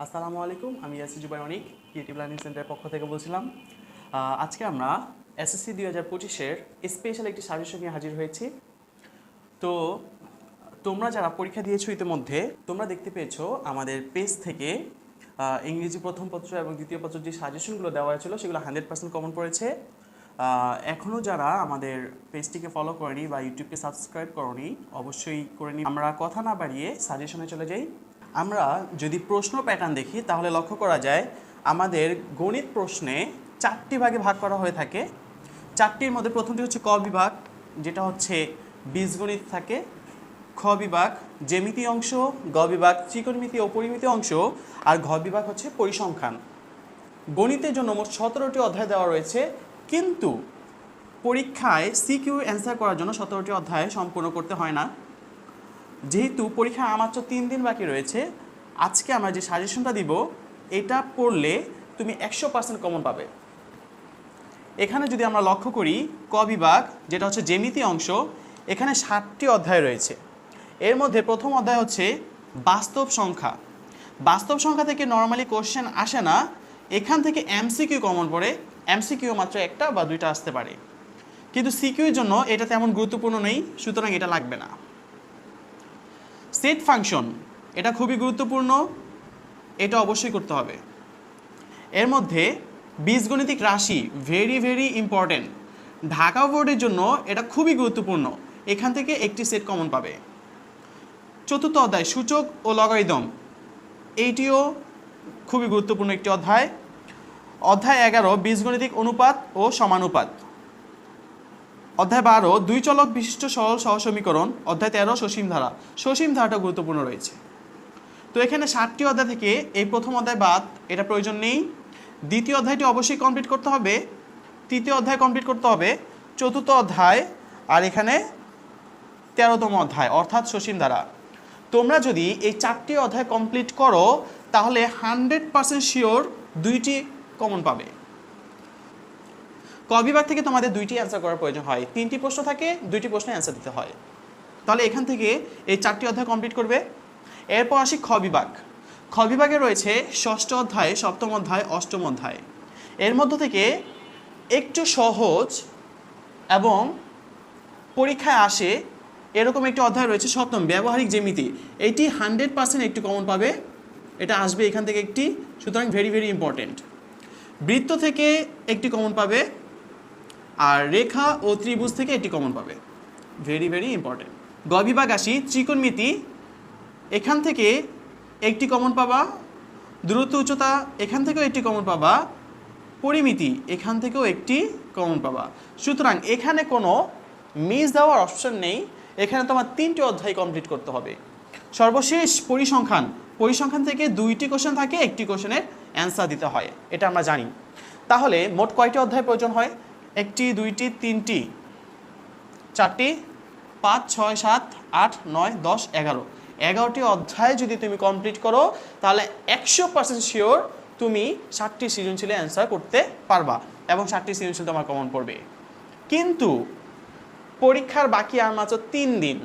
আসসালামু আলাইকুম, আমি ইয়াসি জুবাই অনিক ক্রিয়েটিভ লার্নিং সেন্টারের পক্ষ থেকে বলছিলাম। আজকে আমরা এসএসসি 2025-এর স্পেশাল একটি সাজেশন নিয়ে হাজির হয়েছি। তো তোমরা যারা পরীক্ষা দিয়েছো ইতিমধ্যে তোমরা দেখতে পেয়েছো আমাদের পেজ থেকে ইংরেজি প্রথম পত্র এবং দ্বিতীয় পত্র যে সাজেশনগুলো দেওয়া হয়েছিল সেগুলো 100% কমন পড়েছে। এখনও যারা আমাদের পেজটিকে ফলো করেনি বা ইউটিউবকে সাবস্ক্রাইব করনি অবশ্যই করে নি। আমরা কথা না বাড়িয়ে সাজেশনে চলে যাই। আমরা যদি প্রশ্ন প্যাটার্ন দেখি তাহলে লক্ষ্য করা যায় আমাদের গণিত প্রশ্নে 4টি ভাগে ভাগ করা হয়ে থাকে। 4টির মধ্যে প্রথমটি হচ্ছে ক বিভাগ, যেটা হচ্ছে বীজগণিত থাকে। খ বিভাগ জ্যামিতি অংশ, গ বিভাগ ত্রিকোণমিতি ও পরিমিতি অংশ, আর ঘ বিভাগ হচ্ছে পরিসংখ্যান। গণিতের জন্য মোট 17টি অধ্যায় দেওয়া রয়েছে, কিন্তু পরীক্ষায় সিকিউ অ্যান্সার করার জন্য 17টি অধ্যায় সম্পূর্ণ করতে হয় না। যেহেতু পরীক্ষা মাত্র 3 দিন বাকি রয়েছে, আজকে আমরা যে সাজেশনটা দিব এটা পড়লে তুমি 100% কমন পাবে। এখানে যদি আমরা লক্ষ্য করি ক বিভাগ যেটা হচ্ছে জ্যামিতি অংশ, এখানে 7টি অধ্যায় রয়েছে। এর মধ্যে প্রথম অধ্যায় হচ্ছে বাস্তব সংখ্যা। বাস্তব সংখ্যা থেকে নর্মালি কোশ্চেন আসে না, এখান থেকে এমসিকিউ কমন পড়ে। এমসিকিউ মাত্র একটা বা দুইটা আসতে পারে, কিন্তু সিকিউর জন্য এটা তেমন গুরুত্বপূর্ণ নেই, সুতরাং এটা লাগবে না। সেট ফাংশন এটা খুবই গুরুত্বপূর্ণ, এটা অবশ্যই করতে হবে। এর মধ্যে বীজগণিতিক রাশি ভেরি ইম্পর্টেন্ট, ঢাকা বোর্ডের জন্য এটা খুবই গুরুত্বপূর্ণ, এখান থেকে একটি সেট কমন পাবে। চতুর্থ অধ্যায় সূচক ও লগারিদম, এইটিও খুবই গুরুত্বপূর্ণ একটি অধ্যায়। অধ্যায় 11 বীজগণিতিক অনুপাত ও সমানুপাত। অধ্যায় 12 দুই চলক বিশিষ্ট সরল সহসমীকরণ। অধ্যায় 13 সসীম ধারা। সসীম ধারাটা গুরুত্বপূর্ণ রয়েছে। তো এখানে 7টি অধ্যায় থেকে এই প্রথম অধ্যায় বাদ, এটা প্রয়োজন নেই। দ্বিতীয় অধ্যায়টি অবশ্যই কমপ্লিট করতে হবে, তৃতীয় অধ্যায় কমপ্লিট করতে হবে, চতুর্থ অধ্যায়, আর এখানে 13তম অধ্যায় অর্থাৎ সসীম ধারা। তোমরা যদি এই 4টি অধ্যায় কমপ্লিট করো তাহলে 100% শিওর 2টি কমন পাবে। ক বিভাগ থেকে তোমাদের 2টি অ্যান্সার করার প্রয়োজন হয়, 3টি প্রশ্ন থাকে, 2টি প্রশ্নে অ্যান্সার দিতে হয়। তাহলে এখান থেকে এই 4টি অধ্যায় কমপ্লিট করবে। এরপর আসি খ বিভাগ। খ বিভাগে রয়েছে ষষ্ঠ অধ্যায়, সপ্তম অধ্যায়, অষ্টম অধ্যায়। এর মধ্য থেকে একটু সহজ এবং পরীক্ষায় আসে এরকম একটি অধ্যায় রয়েছে সপ্তম, ব্যবহারিক জ্যামিতি। এইটি 100% একটু কমন পাবে, এটা আসবে এখান থেকে একটি, সুতরাং ভেরি ইম্পর্টেন্ট। বৃত্ত থেকে একটি কমন পাবে, আর রেখা ও ত্রিভুজ থেকে একটি কমন পাবে, ভেরি ইম্পর্টেন্ট। গ বিভাগ আসি ত্রিকোণমিতি, এখান থেকে একটি কমন পাবা। দূরত্ব উচ্চতা এখান থেকেও একটি কমন পাবা। পরিমিতি এখান থেকেও একটি কমন পাবা। সুতরাং এখানে কোনো মিস দেওয়ার অপশন নেই, এখানে তোমার 3টি অধ্যায় কমপ্লিট করতে হবে। সর্বশেষ পরিসংখ্যান। পরিসংখ্যান থেকে 2টি কোশ্চেন থাকে, একটি কোশ্চেনের অ্যান্সার দিতে হয়, এটা আমরা জানি। তাহলে মোট কয়টি অধ্যায় প্রয়োজন হয়? 1টি, 2টি, 3টি, 4টি, 5, 6, 7, 8, 9, 10, 11। 11টি অধ্যায় যদি তুমি কমপ্লিট করো তাহলে 100% শিওর তুমি 7টি সৃজনশীলে অ্যান্সার করতে পারবা এবং 7টি সৃজনশীল তোমার কমন পড়বে। কিন্তু পরীক্ষার বাকি আর মাত্র 3 দিন।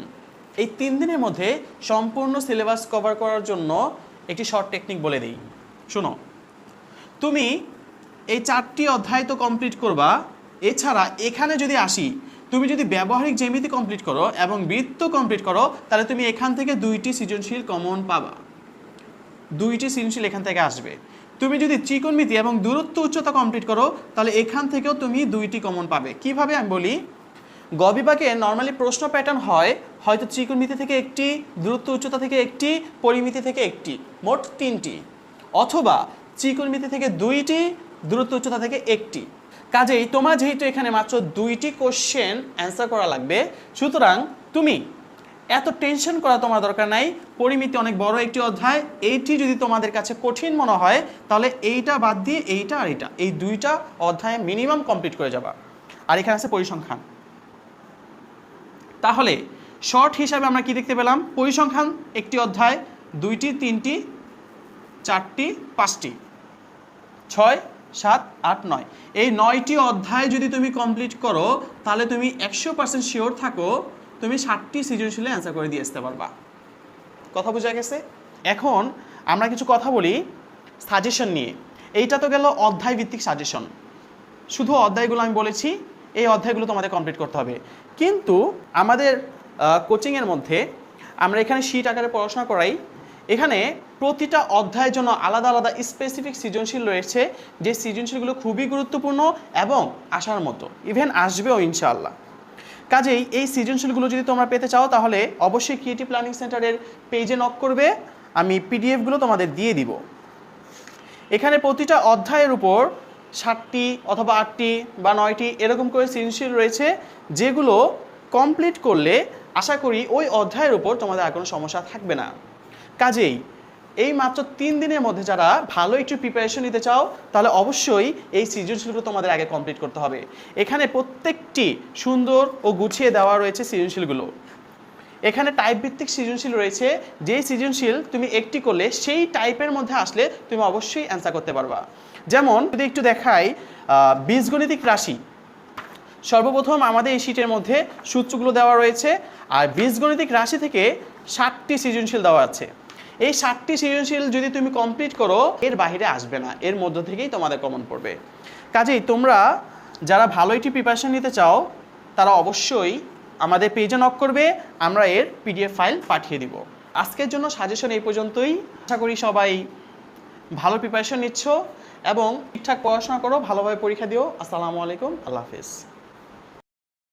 এই 3 দিনের মধ্যে সম্পূর্ণ সিলেবাস কভার করার জন্য একটি শর্ট টেকনিক বলে দিই, শোনো। তুমি এই 4টি অধ্যায় তো কমপ্লিট করবা, এছাড়া এখানে যদি আসি, তুমি যদি ব্যবহারিক জ্যামিতি কমপ্লিট করো এবং বৃত্ত কমপ্লিট করো তাহলে তুমি এখান থেকে 2টি সৃজনশীল কমন পাবা, 2টি সৃজনশীল এখান থেকে আসবে। তুমি যদি ত্রিকোণমিতি এবং দূরত্ব উচ্চতা কমপ্লিট করো তাহলে এখান থেকেও তুমি 2টি কমন পাবে। কিভাবে আমি বলি, গ বিভাগে নর্মালি প্রশ্ন প্যাটার্ন হয় হয়তো ত্রিকোণমিতি থেকে একটি, দূরত্ব উচ্চতা থেকে একটি, পরিমিতি থেকে একটি, মোট 3টি, অথবা ত্রিকোণমিতি থেকে 2টি, দূরত্ব উচ্চতা থেকে একটি। কাজেই তোমার যেহেতু এখানে মাত্র 2টি কোশ্চেন অ্যান্সার করা লাগবে, সুতরাং তুমি এত টেনশন করা তোমার দরকার নাই। পরিমিতি অনেক বড় একটি অধ্যায়, এইটি যদি তোমাদের কাছে কঠিন মনে হয় তাহলে এইটা বাদ দিয়ে এইটা আর এইটা, এই 2টা অধ্যায় মিনিমাম কমপ্লিট করে যাবা। আর এখানে আছে পরিসংখ্যান। তাহলে শর্ট হিসাবে আমরা কি দেখতে পেলাম? পরিসংখ্যান একটি অধ্যায়, 2টি, 3টি, 4টি, 5টি, 6, 7, 8, 9। এই 9টি অধ্যায় যদি তুমি কমপ্লিট করো তাহলে তুমি 100% শিওর থাকো তুমি 7টি সৃজনশীলে অ্যান্সার করে দিয়ে আসতে পারবা। কথা বোঝা গেছে? এখন আমরা কিছু কথা বলি সাজেশন নিয়ে। এইটা তো গেল অধ্যায় ভিত্তিক সাজেশন, শুধু অধ্যায়গুলো আমি বলেছি, এই অধ্যায়গুলো তোমাদের কমপ্লিট করতে হবে। কিন্তু আমাদের কোচিংয়ের মধ্যে আমরা এখানে শীট আকারে পড়াশোনা করাই, এখানে প্রতিটা অধ্যায়ের জন্য আলাদা আলাদা স্পেসিফিক সৃজনশীল রয়েছে, যে সৃজনশীলগুলো খুবই গুরুত্বপূর্ণ এবং আসার মতো, ইভেন আসবেও ইনশাআল্লাহ। কাজেই এই সৃজনশীলগুলো যদি তোমরা পেতে চাও তাহলে অবশ্যই ক্রিয়েটিভ লার্নিং সেন্টারের পেজে নক করবে, আমি পিডিএফগুলো তোমাদের দিয়ে দিব। এখানে প্রতিটা অধ্যায়ের উপর 7টি অথবা 8টি বা 9টি এরকম করে সৃজনশীল রয়েছে, যেগুলো কমপ্লিট করলে আশা করি ওই অধ্যায়ের উপর তোমাদের আর কোনো সমস্যা থাকবে না। কাজেই এই মাত্র 3 দিনের মধ্যে যারা ভালো একটু প্রিপারেশন নিতে চাও তাহলে অবশ্যই এই সৃজনশীলগুলো তোমাদের আগে কমপ্লিট করতে হবে। এখানে প্রত্যেকটি সুন্দর ও গুছিয়ে দেওয়া রয়েছে সৃজনশীলগুলো। এখানে টাইপ ভিত্তিক সৃজনশীল রয়েছে, যেই সৃজনশীল তুমি একটি করলে সেই টাইপের মধ্যে আসলে তুমি অবশ্যই অ্যান্সার করতে পারবা। যেমন যদি একটু দেখাই, বীজগণিতিক রাশি, সর্বপ্রথম আমাদের এই শীটের মধ্যে সূত্রগুলো দেওয়া রয়েছে, আর বীজগণিতিক রাশি থেকে 7টি সৃজনশীল দেওয়া আছে। এই 7টি সৃজনশীল যদি তুমি কমপ্লিট করো এর বাইরে আসবে না, এর মধ্য থেকেই তোমাদের কমন পড়বে। কাজেই তোমরা যারা ভালো একটি প্রিপারেশন নিতে চাও তারা অবশ্যই আমাদের পেজে নক করবে, আমরা এর পিডিএফ ফাইল পাঠিয়ে দিব। আজকের জন্য সাজেশন এই পর্যন্তই। আশা করি সবাই ভালো প্রিপারেশন নিচ্ছ এবং ঠিকঠাক পড়াশোনা করো, ভালোভাবে পরীক্ষা দিও। আসসালামু আলাইকুম, আল্লাহ হাফেজ।